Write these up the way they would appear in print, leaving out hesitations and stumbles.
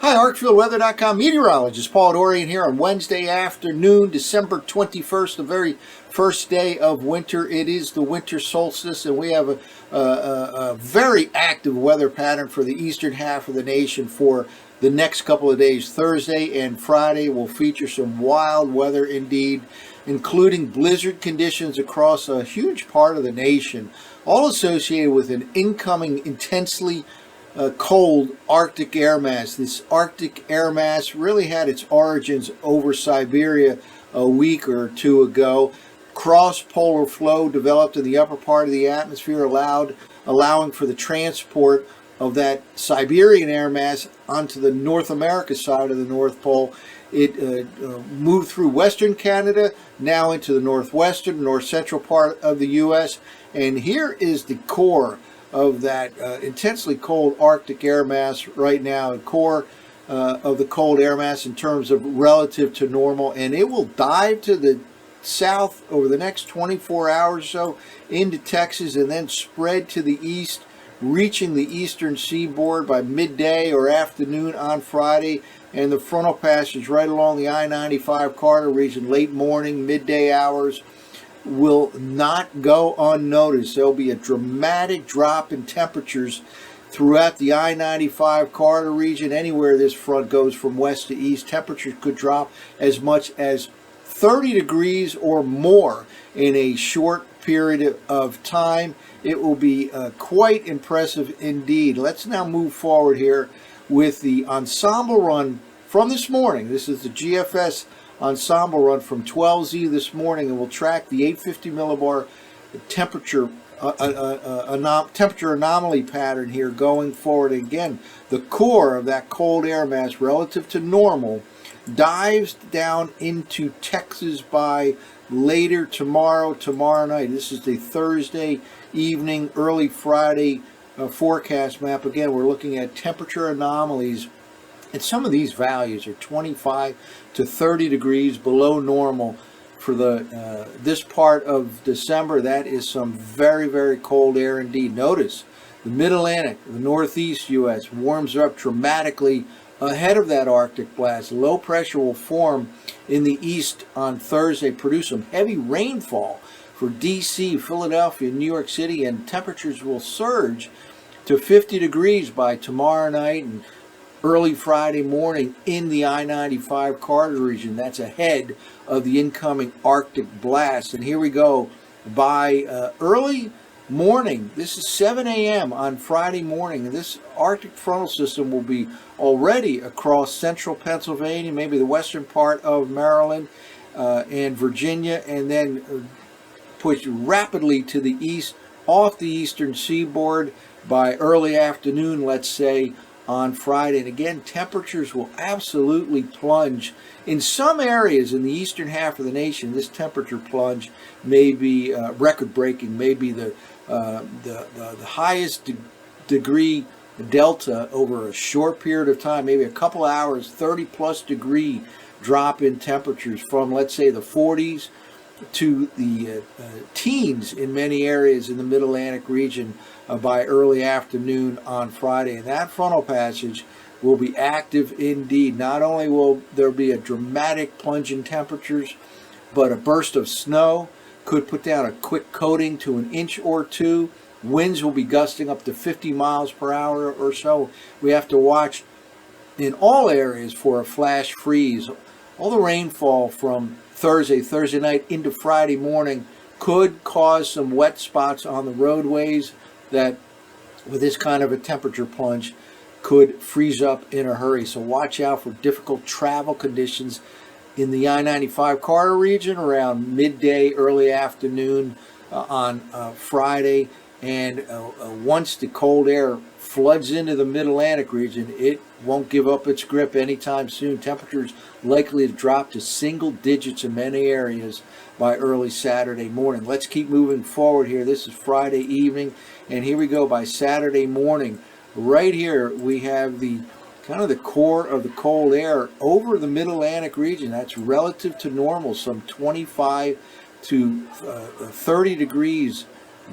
Hi, ArcfieldWeather.com meteorologist Paul Dorian here on Wednesday afternoon, December 21st, the very first day of winter. It is the winter solstice, and we have a very active weather pattern for the eastern half of the nation for the next couple of days. Thursday and Friday will feature some wild weather indeed, including blizzard conditions across a huge part of the nation, all associated with an incoming intensely cold Arctic air mass. This Arctic air mass really had its origins over Siberia a week or two ago. Cross-polar flow developed in the upper part of the atmosphere, allowing for the transport of that Siberian air mass onto the North America side of the North Pole. It moved through western Canada, now into the northwestern, north central part of the U.S. And here is the core of that intensely cold Arctic air mass right now, the core of the cold air mass in terms of relative to normal, and it will dive to the south over the next 24 hours or so into Texas and then spread to the east, reaching the eastern seaboard by midday or afternoon on Friday, and the frontal passage right along the I-95 corridor region late morning, midday hours will not go unnoticed. There'll be a dramatic drop in temperatures throughout the I-95 corridor region. Anywhere this front goes from west to east, temperatures could drop as much as 30 degrees or more in a short period of time. It will be quite impressive indeed. Let's now move forward here with the ensemble run from this morning. This is the GFS ensemble run from 12Z this morning, and we'll track the 850 millibar temperature temperature anomaly pattern here going forward. Again, the core of that cold air mass relative to normal dives down into Texas by later tomorrow night. This is the Thursday evening, early Friday forecast map. Again, we're looking at temperature anomalies, and some of these values are 25 to 30 degrees below normal for the this part of December. That is some very, very cold air indeed. Notice the mid-Atlantic, the northeast U.S. warms up dramatically ahead of that Arctic blast. Low pressure will form in the east on Thursday, produce some heavy rainfall for D.C., Philadelphia, New York City, and temperatures will surge to 50 degrees by tomorrow night and early Friday morning in the I-95 corridor region. That's ahead of the incoming Arctic blast. And here we go. By early morning, this is 7 a.m. on Friday morning, and this Arctic frontal system will be already across central Pennsylvania, maybe the western part of Maryland and Virginia, and then push rapidly to the east off the eastern seaboard by early afternoon, let's say, on Friday. And again, temperatures will absolutely plunge in some areas in the eastern half of the nation. This temperature plunge may be record-breaking, may be the highest degree delta over a short period of time, maybe a couple hours, 30-plus degree drop in temperatures from, let's say, the 40s to the teens in many areas in the Mid-Atlantic region by early afternoon on Friday. And that frontal passage will be active indeed. Not only will there be a dramatic plunge in temperatures, but a burst of snow could put down a quick coating to an inch or two. Winds will be gusting up to 50 miles per hour or so. We have to watch in all areas for a flash freeze. All the rainfall from Thursday night into Friday morning could cause some wet spots on the roadways that, with this kind of a temperature plunge, could freeze up in a hurry. So watch out for difficult travel conditions in the I-95 corridor region around midday, early afternoon on Friday. And once the cold air floods into the Mid-Atlantic region, it won't give up its grip anytime soon. Temperatures likely to drop to single digits in many areas by early Saturday morning. Let's keep moving forward here. This is Friday evening, and here we go by Saturday morning. Right here we have the kind of the core of the cold air over the Mid-Atlantic region. That's relative to normal, some 25 to 30 degrees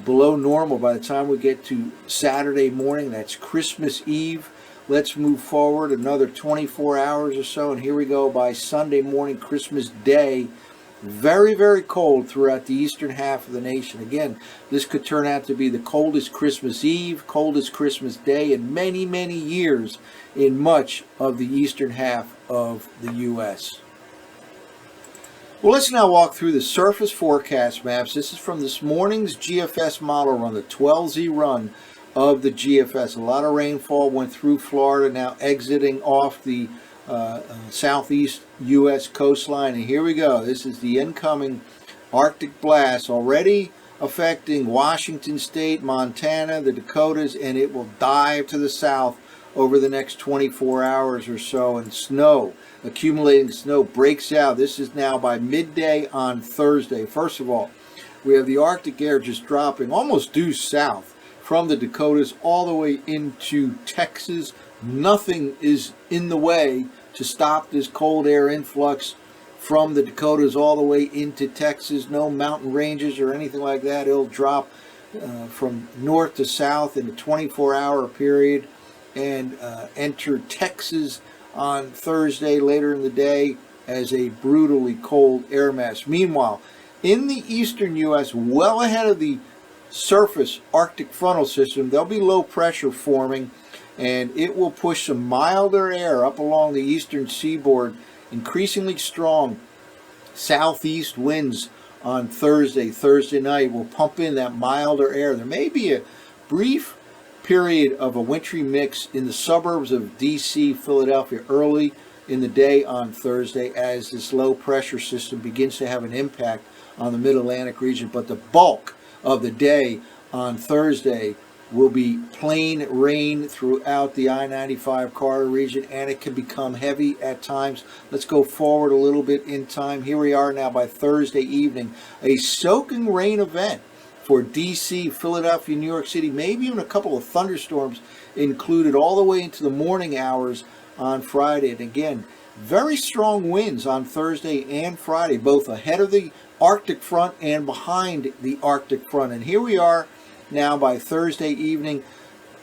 below normal by the time we get to Saturday morning. That's Christmas Eve Let's move forward another 24 hours or so, and here we go by Sunday morning, Christmas Day. Very, very cold throughout the eastern half of the nation. Again, this could turn out to be the coldest Christmas Eve, coldest Christmas Day in many, many years in much of the eastern half of the U.S. Well, let's now walk through the surface forecast maps. This is from this morning's GFS model run, the 12Z run of the GFS. A lot of rainfall went through Florida, now exiting off the southeast U.S. coastline. And here we go. This is the incoming Arctic blast already affecting Washington State, Montana, the Dakotas, and it will dive to the south over the next 24 hours or so. And snow, accumulating snow, breaks out. This is now by midday on Thursday. First of all, we have the Arctic air just dropping almost due south from the Dakotas all the way into Texas. Nothing is in the way to stop this cold air influx from the Dakotas all the way into Texas. No mountain ranges or anything like that. It'll drop from north to south in a 24-hour period and enter Texas on Thursday later in the day as a brutally cold air mass. Meanwhile, in the eastern U.S., well ahead of the surface Arctic frontal system, there'll be low pressure forming, and it will push some milder air up along the eastern seaboard. Increasingly strong southeast winds on Thursday night will pump in that milder air. There may be a brief period of a wintry mix in the suburbs of D.C., Philadelphia early in the day on Thursday as this low pressure system begins to have an impact on the mid-Atlantic region. But the bulk of the day on Thursday will be plain rain throughout the I-95 corridor region, and it can become heavy at times. Let's go forward a little bit in time. Here we are now by Thursday evening, a soaking rain event for D.C., Philadelphia, New York City, maybe even a couple of thunderstorms included all the way into the morning hours on Friday. And again, very strong winds on Thursday and Friday, both ahead of the Arctic front and behind the Arctic front. And here we are now by Thursday evening.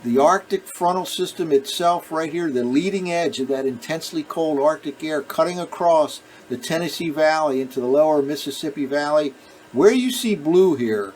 The Arctic frontal system itself right here, the leading edge of that intensely cold Arctic air cutting across the Tennessee Valley into the lower Mississippi Valley. Where you see blue here,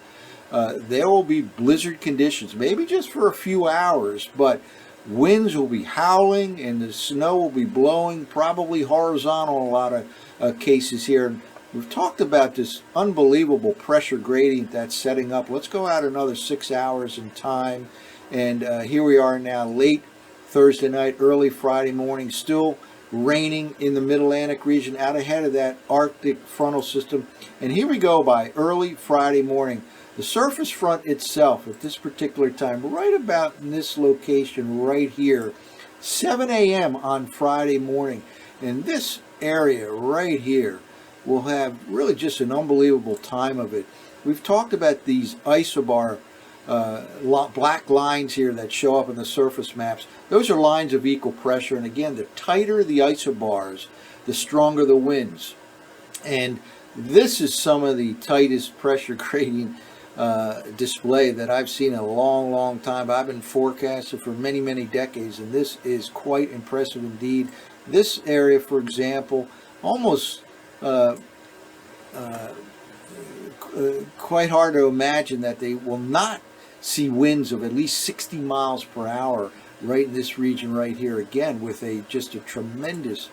there will be blizzard conditions, maybe just for a few hours, but winds will be howling and the snow will be blowing, probably horizontal in a lot of cases here. We've talked about this unbelievable pressure gradient that's setting up. Let's go out another 6 hours in time. And here we are now late Thursday night, early Friday morning, still raining in the mid-Atlantic region out ahead of that Arctic frontal system. And here we go by early Friday morning. The surface front itself at this particular time, right about in this location right here, 7 a.m. on Friday morning. And this area right here will have really just an unbelievable time of it. We've talked about these isobar black lines here that show up in the surface maps. Those are lines of equal pressure, and again, the tighter the isobars, the stronger the winds. And this is some of the tightest pressure gradient display that I've seen in a long time. I've been forecasting for many decades, and this is quite impressive indeed. This area, for example, almost quite hard to imagine that they will not see winds of at least 60 miles per hour right in this region right here. Again, with just a tremendous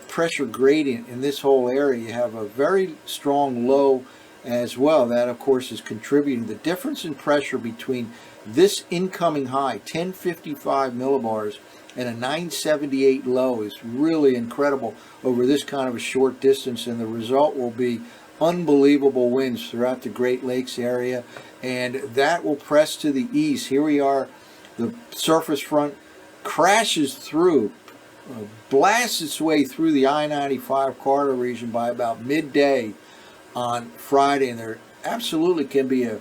pressure gradient in this whole area. You have a very strong low as well. That, of course, is contributing. The difference in pressure between this incoming high, 1055 millibars, and a 978 low is really incredible over this kind of a short distance, and the result will be unbelievable winds throughout the Great Lakes area, and that will press to the east. Here we are, the surface front crashes through, blasts its way through the I-95 corridor region by about midday on Friday, and there absolutely can be a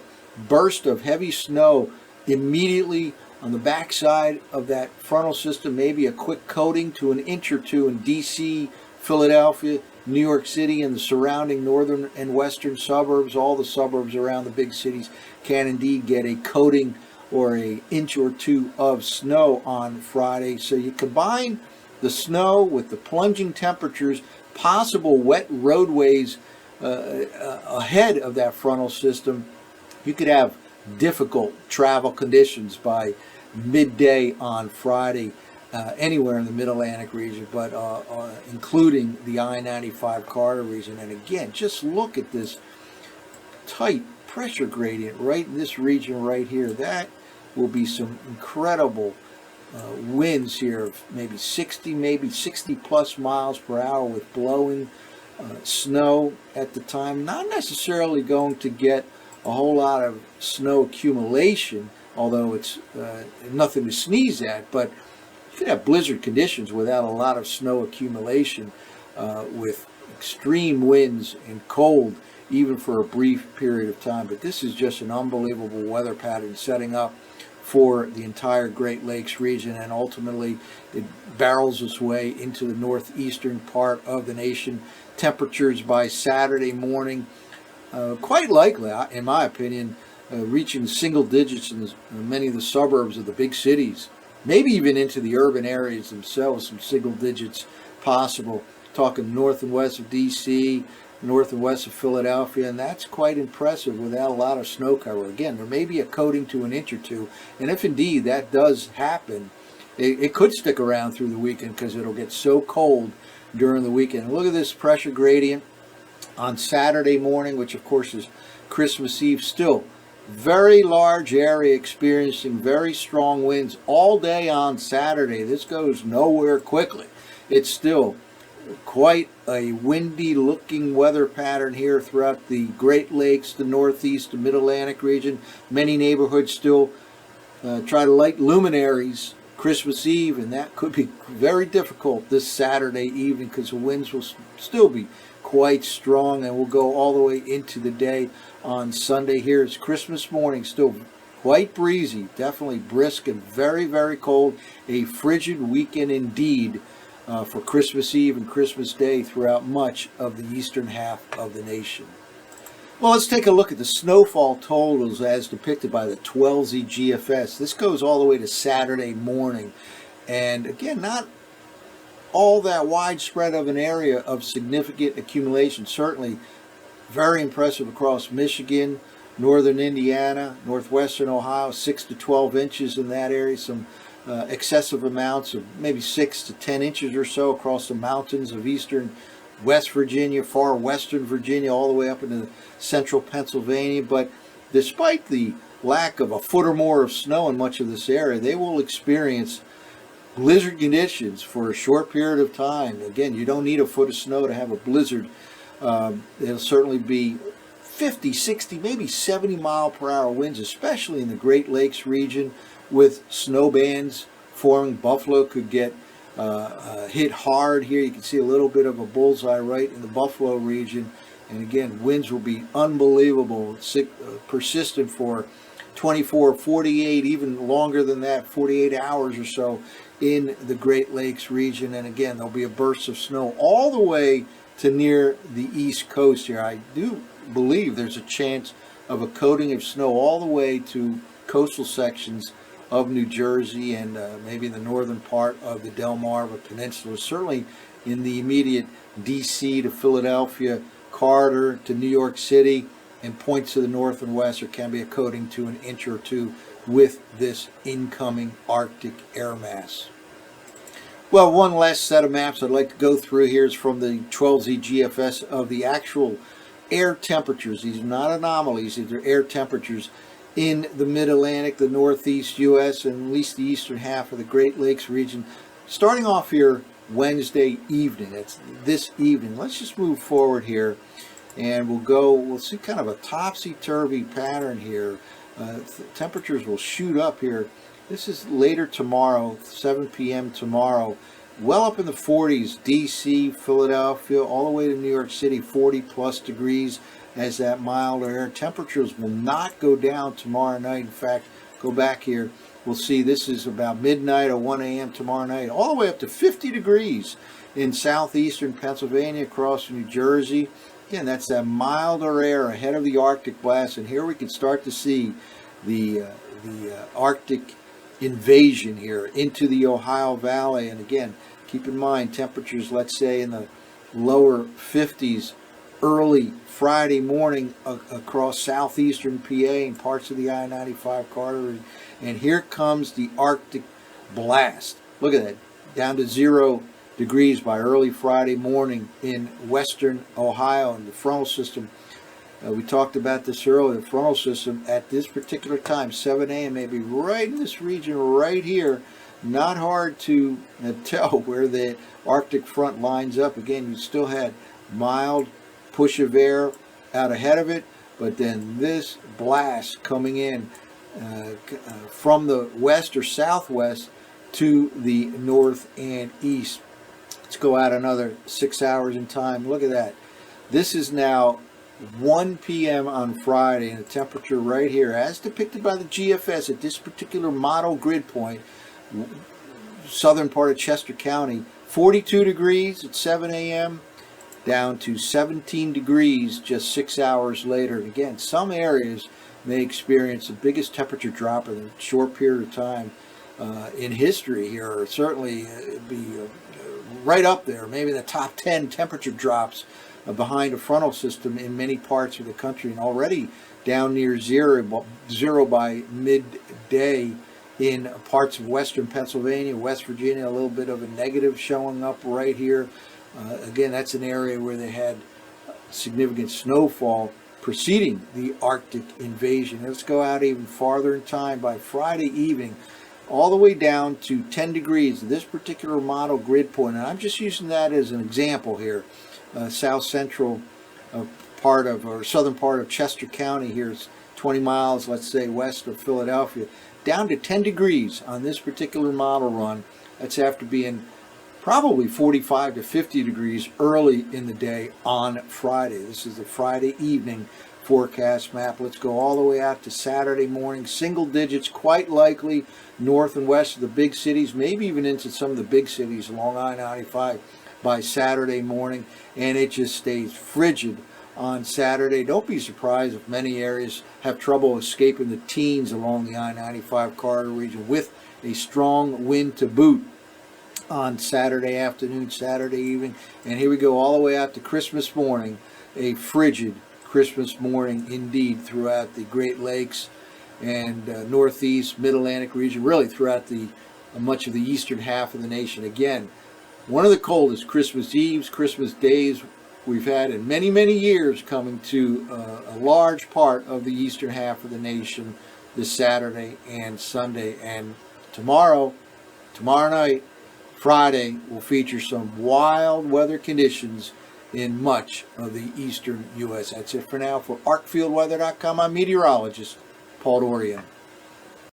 burst of heavy snow immediately on the backside of that frontal system, maybe a quick coating to an inch or two in D.C., Philadelphia, New York City, and the surrounding northern and western suburbs. All the suburbs around the big cities can indeed get a coating or an inch or two of snow on Friday. So you combine the snow with the plunging temperatures, possible wet roadways ahead of that frontal system, you could have difficult travel conditions by midday on Friday anywhere in the Mid-Atlantic region, but including the I-95 corridor region. And again, just look at this tight pressure gradient right in this region right here. That will be some incredible winds here of maybe 60 plus miles per hour with blowing snow at the time. Not necessarily going to get a whole lot of snow accumulation, although it's nothing to sneeze at, but you could have blizzard conditions without a lot of snow accumulation with extreme winds and cold even for a brief period of time. But this is just an unbelievable weather pattern setting up for the entire Great Lakes region, and ultimately it barrels its way into the northeastern part of the nation. Temperatures by Saturday morning quite likely, in my opinion, reaching single digits in many of the suburbs of the big cities, maybe even into the urban areas themselves, some single digits possible. Talking north and west of D.C., north and west of Philadelphia, and that's quite impressive without a lot of snow cover. Again, there may be a coating to an inch or two, and if indeed that does happen, it could stick around through the weekend because it'll get so cold during the weekend. Look at this pressure gradient on Saturday morning, which of course is Christmas Eve. Still very large area experiencing very strong winds all day on Saturday. This goes nowhere quickly. It's still quite a windy looking weather pattern here throughout the Great Lakes, the Northeast, the Mid-Atlantic region. Many neighborhoods still try to light luminaries Christmas Eve, and that could be very difficult this Saturday evening because the winds will still be quite strong and will go all the way into the day on Sunday. Here it's Christmas morning, still quite breezy, definitely brisk and very, very cold. A frigid weekend indeed for Christmas Eve and Christmas Day throughout much of the eastern half of the nation. Well, let's take a look at the snowfall totals as depicted by the 12Z GFS. This goes all the way to Saturday morning. And again, not all that widespread of an area of significant accumulation. Certainly very impressive across Michigan, northern Indiana, northwestern Ohio, 6 to 12 inches in that area. Some excessive amounts of maybe 6 to 10 inches or so across the mountains of eastern West Virginia, far western Virginia, all the way up into central Pennsylvania. But despite the lack of a foot or more of snow in much of this area, they will experience blizzard conditions for a short period of time. Again, you don't need a foot of snow to have a blizzard. It'll certainly be 50, 60, maybe 70 mile per hour winds, especially in the Great Lakes region with snow bands forming. Buffalo could get hit hard here. You can see a little bit of a bullseye right in the Buffalo region. And again, winds will be unbelievable, persistent for 24, 48, even longer than that, 48 hours or so in the Great Lakes region. And again, there'll be a burst of snow all the way to near the East Coast here. I do believe there's a chance of a coating of snow all the way to coastal sections of New Jersey and maybe the northern part of the Delmarva Peninsula. Certainly in the immediate D.C. to Philadelphia corridor to New York City and points to the north and west, there can be a coating to an inch or two with this incoming Arctic air mass. Well, one last set of maps I'd like to go through here is from the 12Z GFS of the actual air temperatures. These are not anomalies, these are air temperatures in the Mid-Atlantic, the Northeast U.S., and at least the eastern half of the Great Lakes region. Starting off here Wednesday evening, it's this evening. Let's just move forward here and we'll see kind of a topsy-turvy pattern here. Temperatures will shoot up here. This is later tomorrow, 7 p.m. tomorrow, well up in the 40s, D.C., Philadelphia, all the way to New York City, 40 plus degrees as that milder air. Temperatures will not go down tomorrow night. In fact, go back here, we'll see this is about midnight or 1 a.m. tomorrow night, all the way up to 50 degrees in southeastern Pennsylvania, across New Jersey. Again, that's that milder air ahead of the Arctic blast, and here we can start to see the Arctic invasion here into the Ohio Valley. And again, keep in mind temperatures, let's say in the lower 50s early Friday morning across southeastern PA and parts of the I-95 corridor. And here comes the Arctic blast. Look at that, down to 0 degrees by early Friday morning in western Ohio. And the frontal system, we talked about this earlier, the frontal system at this particular time, 7 a.m., maybe right in this region right here. Not hard to tell where the Arctic front lines up. Again, you still had mild push of air out ahead of it, but then this blast coming in from the west or southwest to the north and east. Let's go out another 6 hours in time. Look at that. This is now 1 p.m. on Friday, and the temperature right here, as depicted by the GFS at this particular model grid point, southern part of Chester County, 42 degrees at 7 a.m., down to 17 degrees just 6 hours later. And again, some areas may experience the biggest temperature drop in a short period of time in history here, or certainly be right up there, maybe the top 10 temperature drops behind a frontal system in many parts of the country, and already down near zero by midday in parts of western Pennsylvania, West Virginia. A little bit of a negative showing up right here. Again, that's an area where they had significant snowfall preceding the Arctic invasion. Let's go out even farther in time by Friday evening, all the way down to 10 degrees. This particular model grid point, and I'm just using that as an example here, south central part of, or southern part of Chester County here is 20 miles, let's say, west of Philadelphia, down to 10 degrees on this particular model run. That's after being probably 45 to 50 degrees early in the day on Friday. This is the Friday evening forecast map. Let's go all the way out to Saturday morning. Single digits, quite likely north and west of the big cities, maybe even into some of the big cities along I-95 by Saturday morning. And it just stays frigid on Saturday. Don't be surprised if many areas have trouble escaping the teens along the I-95 corridor region with a strong wind to boot on Saturday afternoon, Saturday evening. And here we go all the way out to Christmas morning, a frigid Christmas morning indeed throughout the Great Lakes and northeast, mid-Atlantic region, really throughout the much of the eastern half of the nation. Again, one of the coldest Christmas Eves, Christmas days we've had in many, many years, coming to a large part of the eastern half of the nation this Saturday and Sunday. And tomorrow night, Friday, will feature some wild weather conditions in much of the eastern U.S. That's it for now. For ArcfieldWeather.com, I'm meteorologist Paul Dorian.